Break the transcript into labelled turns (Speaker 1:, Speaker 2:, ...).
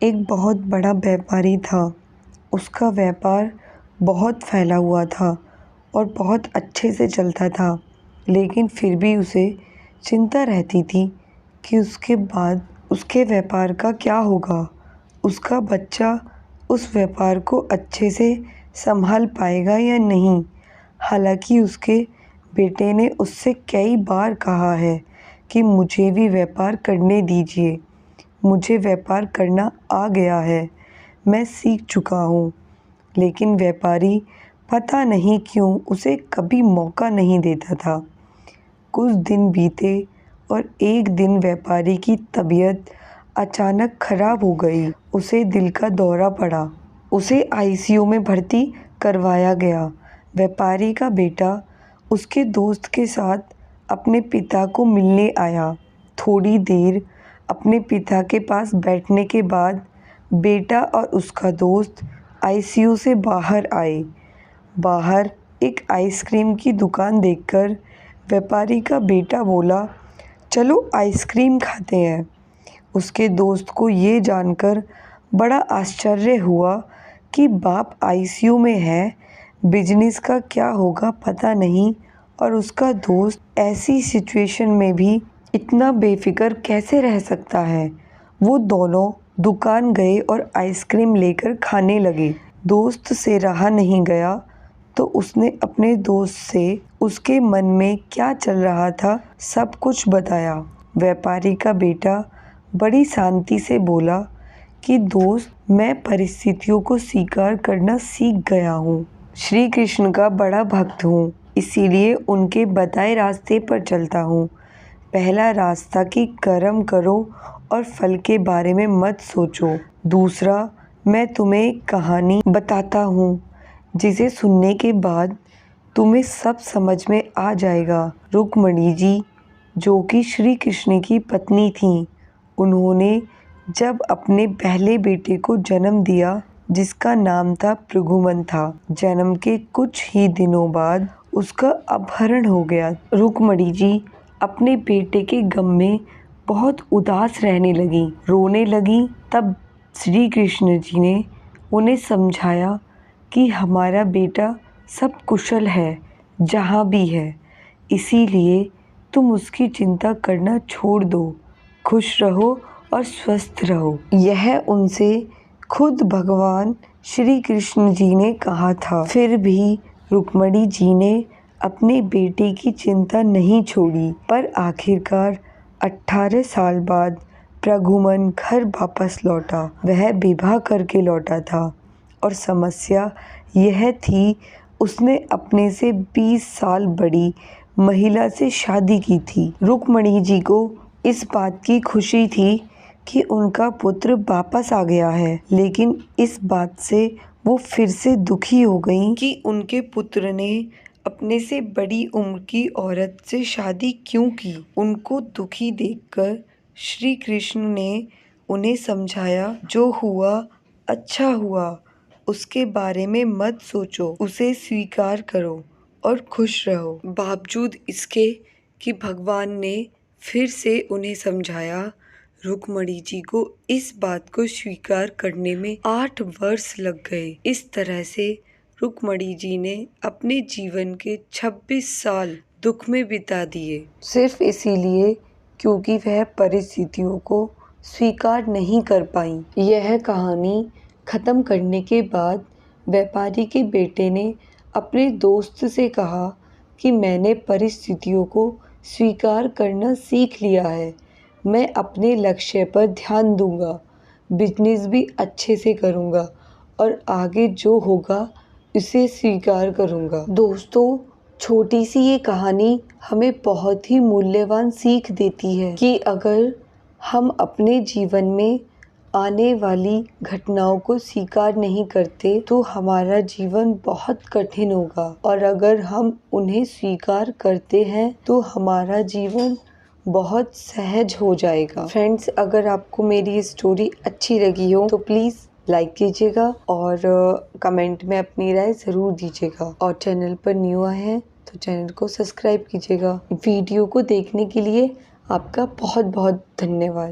Speaker 1: एक बहुत बड़ा व्यापारी था। उसका व्यापार बहुत फैला हुआ था और बहुत अच्छे से चलता था, लेकिन फिर भी उसे चिंता रहती थी कि उसके बाद उसके व्यापार का क्या होगा। उसका बच्चा उस व्यापार को अच्छे से संभाल पाएगा या नहीं। हालांकि उसके बेटे ने उससे कई बार कहा है कि मुझे भी व्यापार करने दीजिए, मुझे व्यापार करना आ गया है, मैं सीख चुका हूँ। लेकिन व्यापारी पता नहीं क्यों उसे कभी मौका नहीं देता था। कुछ दिन बीते और एक दिन व्यापारी की तबीयत अचानक खराब हो गई। उसे दिल का दौरा पड़ा। उसे आईसीयू में भर्ती करवाया गया। व्यापारी का बेटा उसके दोस्त के साथ अपने पिता को मिलने आया। थोड़ी देर अपने पिता के पास बैठने के बाद बेटा और उसका दोस्त आईसीयू से बाहर आए। बाहर एक आइसक्रीम की दुकान देखकर व्यापारी का बेटा बोला, चलो आइसक्रीम खाते हैं। उसके दोस्त को ये जानकर बड़ा आश्चर्य हुआ कि बाप आईसीयू में है, बिजनेस का क्या होगा पता नहीं, और उसका दोस्त ऐसी सिचुएशन में भी इतना बेफिक्र कैसे रह सकता है। वो दोनों दुकान गए और आइसक्रीम लेकर खाने लगे। दोस्त से रहा नहीं गया तो उसने अपने दोस्त से उसके मन में क्या चल रहा था सब कुछ बताया। व्यापारी का बेटा बड़ी शांति से बोला कि दोस्त, मैं परिस्थितियों को स्वीकार करना सीख गया हूँ। श्री कृष्ण का बड़ा भक्त हूँ, इसीलिए उनके बताए रास्ते पर चलता हूँ। पहला रास्ता कि कर्म करो और फल के बारे में मत सोचो। दूसरा, मैं तुम्हें एक कहानी बताता हूँ जिसे सुनने के बाद तुम्हें सब समझ में आ जाएगा। रुक्मणी जी, जो कि श्री कृष्ण की पत्नी थीं, उन्होंने जब अपने पहले बेटे को जन्म दिया जिसका नाम था भृगुमन था। जन्म के कुछ ही दिनों बाद उसका अपहरण हो गया। रुक्मणी जी अपने बेटे के गम में बहुत उदास रहने लगी, रोने लगी। तब श्री कृष्ण जी ने उन्हें समझाया कि हमारा बेटा सब कुशल है जहाँ भी है, इसीलिए तुम उसकी चिंता करना छोड़ दो, खुश रहो और स्वस्थ रहो। यह उनसे खुद भगवान श्री कृष्ण जी ने कहा था। फिर भी रुक्मणी जी ने अपने बेटे की चिंता नहीं छोड़ी, पर आखिरकार 18 साल बाद भृगुमन घर वापस लौटा। वह विवाह करके लौटा था और समस्या यह थी, उसने अपने से 20 साल बड़ी महिला से शादी की थी। रुक्मणी जी को इस बात की खुशी थी कि उनका पुत्र वापस आ गया है, लेकिन इस बात से वो फिर से दुखी हो गईं कि उनके पुत्र ने अपने से बड़ी उम्र की औरत से शादी क्यों की। उनको दुखी देखकर श्री कृष्ण ने उन्हें समझाया, जो हुआ अच्छा हुआ, उसके बारे में मत सोचो, उसे स्वीकार करो और खुश रहो। बावजूद इसके कि भगवान ने फिर से उन्हें समझाया, रुक्मणी जी को इस बात को स्वीकार करने में 8 वर्ष लग गए। इस तरह से रुक्मणी जी ने अपने जीवन के 26 साल दुख में बिता दिए, सिर्फ इसीलिए क्योंकि वह परिस्थितियों को स्वीकार नहीं कर पाई। यह कहानी खत्म करने के बाद व्यापारी के बेटे ने अपने दोस्त से कहा कि मैंने परिस्थितियों को स्वीकार करना सीख लिया है, मैं अपने लक्ष्य पर ध्यान दूंगा, बिजनेस भी अच्छे से करूंगा और आगे जो होगा उसे स्वीकार करूंगा। दोस्तों, छोटी सी ये कहानी हमें बहुत ही मूल्यवान सीख देती है कि अगर हम अपने जीवन में आने वाली घटनाओं को स्वीकार नहीं करते तो हमारा जीवन बहुत कठिन होगा, और अगर हम उन्हें स्वीकार करते हैं तो हमारा जीवन बहुत सहज हो जाएगा। फ्रेंड्स, अगर आपको मेरी स्टोरी अच्छी लगी हो तो प्लीज़ लाइक कीजिएगा और कमेंट में अपनी राय ज़रूर दीजिएगा, और चैनल पर न्यू आए हैं तो चैनल को सब्सक्राइब कीजिएगा। वीडियो को देखने के लिए आपका बहुत बहुत धन्यवाद।